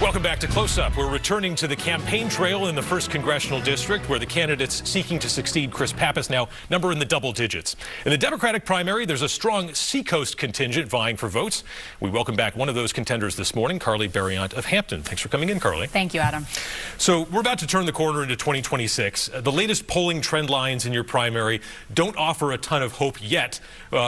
Welcome back to Close Up. We're returning to the campaign trail in the 1st Congressional District, where the candidates seeking to succeed Chris Pappas now number in the double digits. In the Democratic primary, there's a strong Seacoast contingent vying for votes. We welcome back one of those contenders this morning, Carleigh of Hampton. Thanks for coming in, Carleigh. Thank you, Adam. So we're about to turn the corner into 2026. The latest polling trend lines in your primary don't offer a ton of hope yet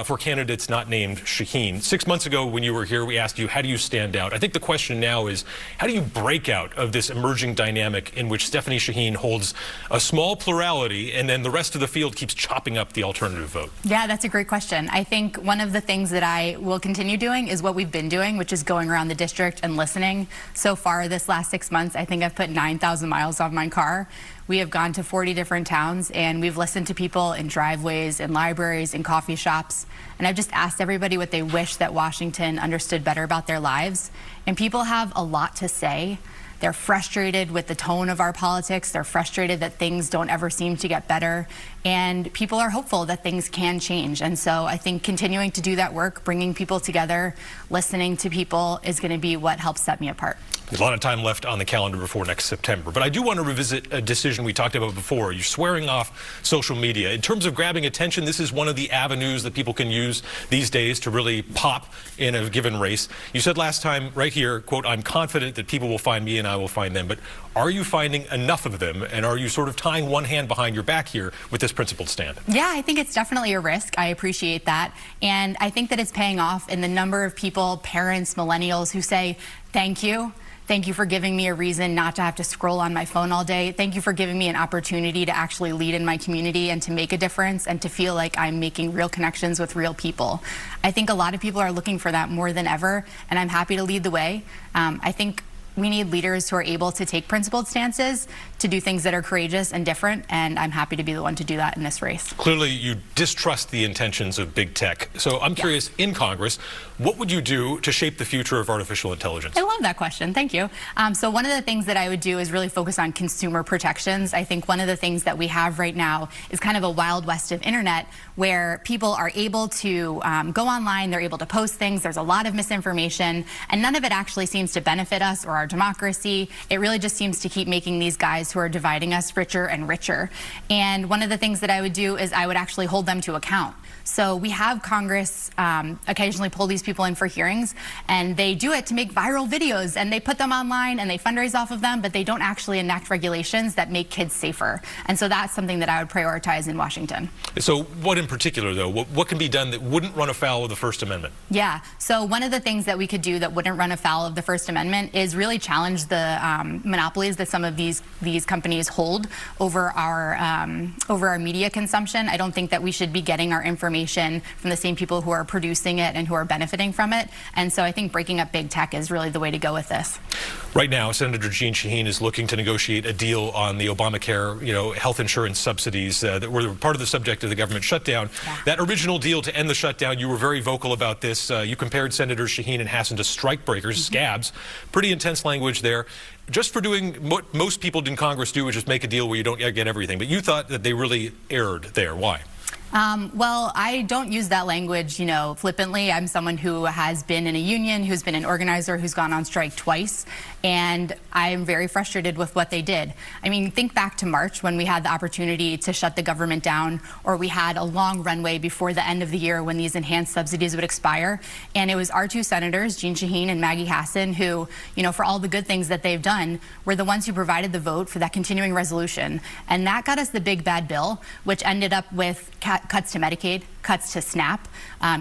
for candidates not named Shaheen. 6 months ago when you were here, we asked you, how do you stand out? I think the question now is, how do you break out of this emerging dynamic in which Stephanie Shaheen holds a small plurality and then the rest of the field keeps chopping up the alternative vote? Yeah, that's a great question. I think one of the things that I will continue doing is what we've been doing, which is going around the district and listening. So far this last 6 months, I think I've put 9,000 miles on my car. We have gone to 40 different towns, and we've listened to people in driveways, in libraries, in coffee shops. And I've just asked everybody what they wish that Washington understood better about their lives. And people have a lot to say. They're frustrated with the tone of our politics. They're frustrated that things don't ever seem to get better. And people are hopeful that things can change. And so I think continuing to do that work, bringing people together, listening to people is going to be what helps set me apart. There's a lot of time left on the calendar before next September. But I do want to revisit a decision we talked about before. You're swearing off social media. In terms of grabbing attention, this is one of the avenues that people can use these days to really pop in a given race. You said last time right here, quote, "I'm confident that people will find me and I will find them." But are you finding enough of them? And are you sort of tying one hand behind your back here with this principled stand? Yeah, I think it's definitely a risk. I appreciate that. And I think that it's paying off in the number of people, parents, millennials, who say, thank you. Thank you for giving me a reason not to have to scroll on my phone all day. Thank you for giving me an opportunity to actually lead in my community and to make a difference and to feel like I'm making real connections with real people. I think a lot of people are looking for that more than ever, and I'm happy to lead the way. I think we need leaders who are able to take principled stances, to do things that are courageous and different, and I'm happy to be the one to do that in this race. Clearly, you distrust the intentions of big tech. So I'm curious, in Congress, what would you do to shape the future of artificial intelligence? I love that question. Thank you. So one of the things that I would do is really focus on consumer protections. I think one of the things that we have right now is kind of a wild west of internet, where people are able to go online, they're able to post things, there's a lot of misinformation, and none of it actually seems to benefit us or our democracy. It really just seems to keep making these guys who are dividing us richer and richer. And one of the things that I would do is I would actually hold them to account. So we have Congress occasionally pull these people in for hearings, and they do it to make viral videos, and they put them online and they fundraise off of them, but they don't actually enact regulations that make kids safer. And so that's something that I would prioritize in Washington. So what in particular, though, what can be done that wouldn't run afoul of the First Amendment? Yeah, so one of the things that we could do that wouldn't run afoul of the First Amendment is really challenge the monopolies that some of these companies hold over our media consumption. I don't think that we should be getting our information from the same people who are producing it and who are benefiting from it. And so I think breaking up big tech is really the way to go with this. Right now, Senator Jeanne Shaheen is looking to negotiate a deal on the Obamacare, health insurance subsidies that were part of the subject of the government shutdown. Yeah. That original deal to end the shutdown, you were very vocal about this. You compared Senators Shaheen and Hassan to strikebreakers, scabs. Pretty intense language there. Just for doing what most people in Congress do, which is make a deal where you don't get everything. But you thought that they really erred there. Why? Well, I don't use that language, flippantly. I'm someone who has been in a union, who's been an organizer, who's gone on strike twice, and I'm very frustrated with what they did. I mean, think back to March when we had the opportunity to shut the government down, or we had a long runway before the end of the year when these enhanced subsidies would expire, and it was our two senators, Jeanne Shaheen and Maggie Hassan, who, for all the good things that they've done, were the ones who provided the vote for that continuing resolution. And that got us the big bad bill, which ended up with cuts to Medicaid, cuts to SNAP,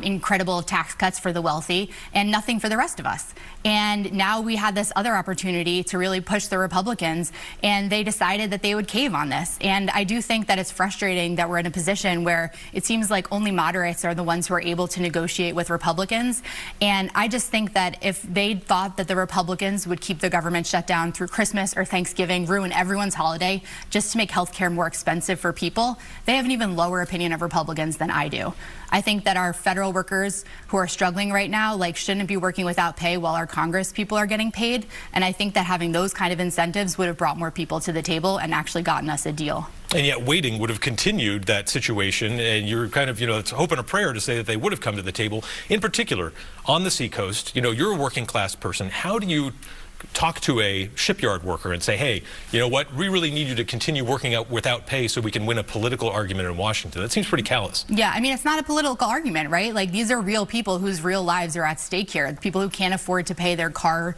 incredible tax cuts for the wealthy, and nothing for the rest of us. And now we had this other opportunity to really push the Republicans, and they decided that they would cave on this. And I do think that it's frustrating that we're in a position where it seems like only moderates are the ones who are able to negotiate with Republicans. And I just think that if they thought that the Republicans would keep the government shut down through Christmas or Thanksgiving, ruin everyone's holiday, just to make health care more expensive for people, they have an even lower opinion of Republicans than I do. I think that our federal workers who are struggling right now, shouldn't be working without pay while our Congress people are getting paid. And I think that having those kind of incentives would have brought more people to the table and actually gotten us a deal. And yet waiting would have continued that situation, and you're kind of, it's hope and a prayer to say that they would have come to the table. In particular, on the Seacoast, you're a working class person. How do you talk to a shipyard worker and say, hey, you know what, we really need you to continue working out without pay so we can win a political argument in Washington. That seems pretty callous. Yeah, I mean, it's not a political argument, right? Like, these are real people whose real lives are at stake here. People who can't afford to pay their car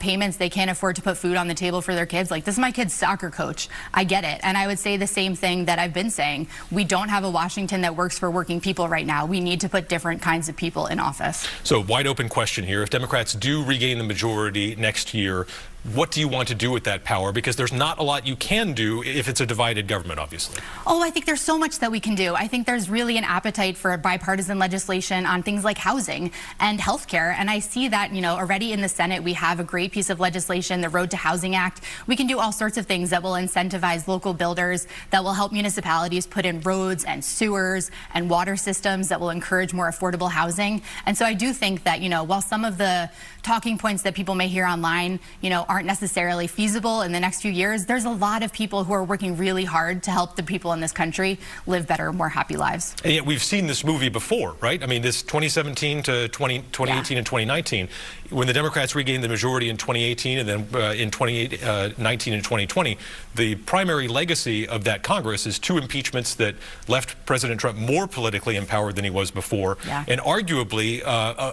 payments, they can't afford to put food on the table for their kids. Like, this is my kid's soccer coach. I get it. And I would say the same thing that I've been saying. We don't have a Washington that works for working people right now. We need to put different kinds of people in office. So, wide open question here. If Democrats do regain the majority next year, what do you want to do with that power? Because there's not a lot you can do if it's a divided government, obviously. Oh, I think there's so much that we can do. I think there's really an appetite for bipartisan legislation on things like housing and healthcare. And I see that, you know, already in the Senate, we have a great piece of legislation, the Road to Housing Act. We can do all sorts of things that will incentivize local builders, that will help municipalities put in roads and sewers and water systems that will encourage more affordable housing. And so I do think that, you know, while some of the talking points that people may hear online, you know, aren't necessarily feasible in the next few years, there's a lot of people who are working really hard to help the people in this country live better, more happy lives. And yet we've seen this movie before, right? I mean, this 2017 to 2018 and 2019, when the Democrats regained the majority in 2018 and then in 2019 and 2020, the primary legacy of that Congress is 2 impeachments that left President Trump more politically empowered than he was before, and arguably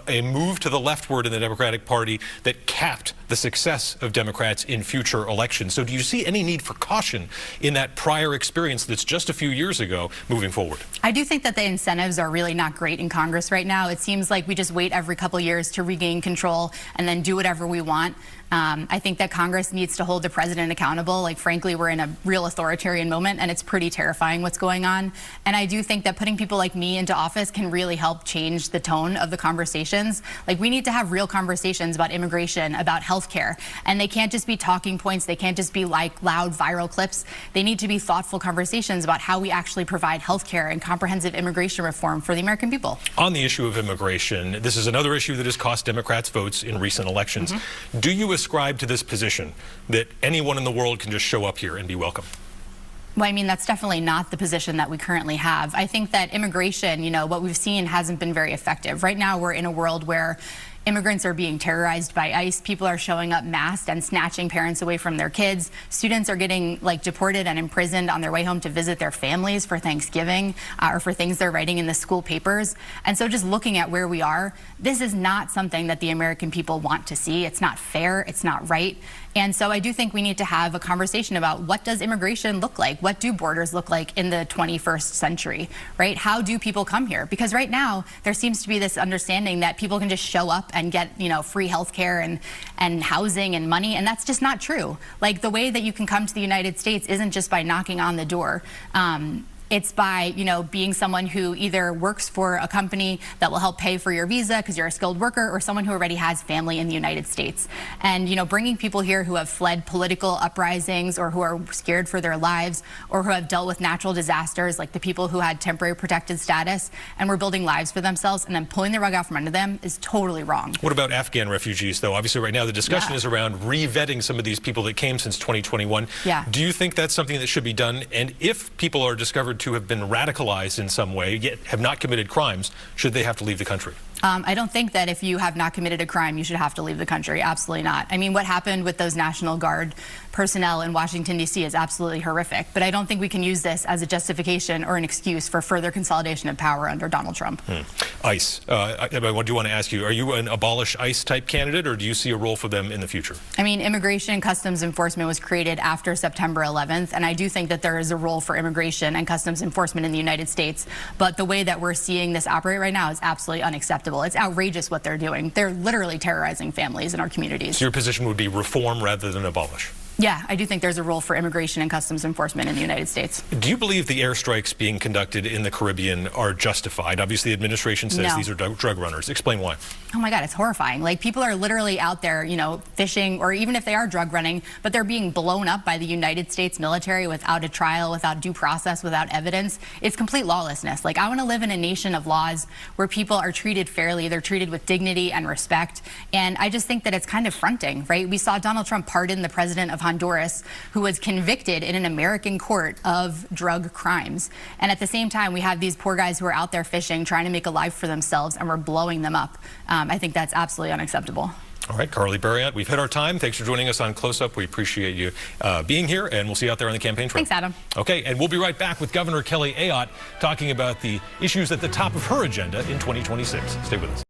a move to the leftward in the Democratic Party that capped the success of Democrats in future elections. So do you see any need for caution in that prior experience that's just a few years ago moving forward? I do think that the incentives are really not great in Congress right now. It seems like we just wait every couple years to regain control and then do whatever we want. I think that Congress needs to hold the president accountable. Like, frankly, we're in a real authoritarian moment, and it's pretty terrifying what's going on. And I do think that putting people like me into office can really help change the tone of the conversations. Like, we need to have real conversations about immigration, about healthcare, and they can't just be talking points. They can't just be like loud viral clips. They need to be thoughtful conversations about how we actually provide healthcare and comprehensive immigration reform for the American people. On the issue of immigration, this is another issue that has cost Democrats votes in recent elections. Do you ascribe to this position that anyone in the world can just show up here and be welcome? Well, I mean, that's definitely not the position that we currently have. I think that immigration, you know, what we've seen hasn't been very effective. Right now, we're in a world where immigrants are being terrorized by ICE. People are showing up masked and snatching parents away from their kids. Students are getting deported and imprisoned on their way home to visit their families for Thanksgiving or for things they're writing in the school papers. And so just looking at where we are, this is not something that the American people want to see. It's not fair. It's not right. And so I do think we need to have a conversation about what does immigration look like? What do borders look like in the 21st century, right? How do people come here? Because right now there seems to be this understanding that people can just show up and get, you know, free health care and housing and money, and that's just not true. Like, the way that you can come to the United States isn't just by knocking on the door. It's by, you know, being someone who either works for a company that will help pay for your visa because you're a skilled worker, or someone who already has family in the United States. And, you know, bringing people here who have fled political uprisings or who are scared for their lives or who have dealt with natural disasters, like the people who had temporary protected status and were building lives for themselves, and then pulling the rug out from under them is totally wrong. What about Afghan refugees, though? Obviously, right now the discussion is around re-vetting some of these people that came since 2021. Do you think that's something that should be done? And if people are discovered to have been radicalized in some way, yet have not committed crimes, should they have to leave the country? I don't think that if you have not committed a crime, you should have to leave the country. Absolutely not. I mean, what happened with those National Guard personnel in Washington, D.C. is absolutely horrific. But I don't think we can use this as a justification or an excuse for further consolidation of power under Donald Trump. ICE. I do want to ask you, are you an abolish ICE type candidate, or do you see a role for them in the future? I mean, immigration and customs enforcement was created after September 11th, and I do think that there is a role for immigration and customs enforcement in the United States. But the way that we're seeing this operate right now is absolutely unacceptable. It's outrageous what they're doing. They're literally terrorizing families in our communities. So your position would be reform rather than abolish? Yeah, I do think there's a role for immigration and customs enforcement in the United States. Do you believe the airstrikes being conducted in the Caribbean are justified? Obviously, the administration says these are drug runners. Explain why. Oh my God, it's horrifying. Like, people are literally out there, you know, fishing, or even if they are drug running, but they're being blown up by the United States military without a trial, without due process, without evidence. It's complete lawlessness. Like, I want to live in a nation of laws where people are treated fairly. They're treated with dignity and respect. And I just think that it's kind of fronting, right? We saw Donald Trump pardon the president of Honduras, who was convicted in an American court of drug crimes. And at the same time, we have these poor guys who are out there fishing, trying to make a life for themselves, and we're blowing them up. I think that's absolutely unacceptable. All right, Carleigh Barriott, we've hit our time. Thanks for joining us on Close-Up. We appreciate you being here, and we'll see you out there on the campaign trail. Thanks, Adam. Okay, and we'll be right back with Governor Carleigh talking about the issues at the top of her agenda in 2026. Stay with us.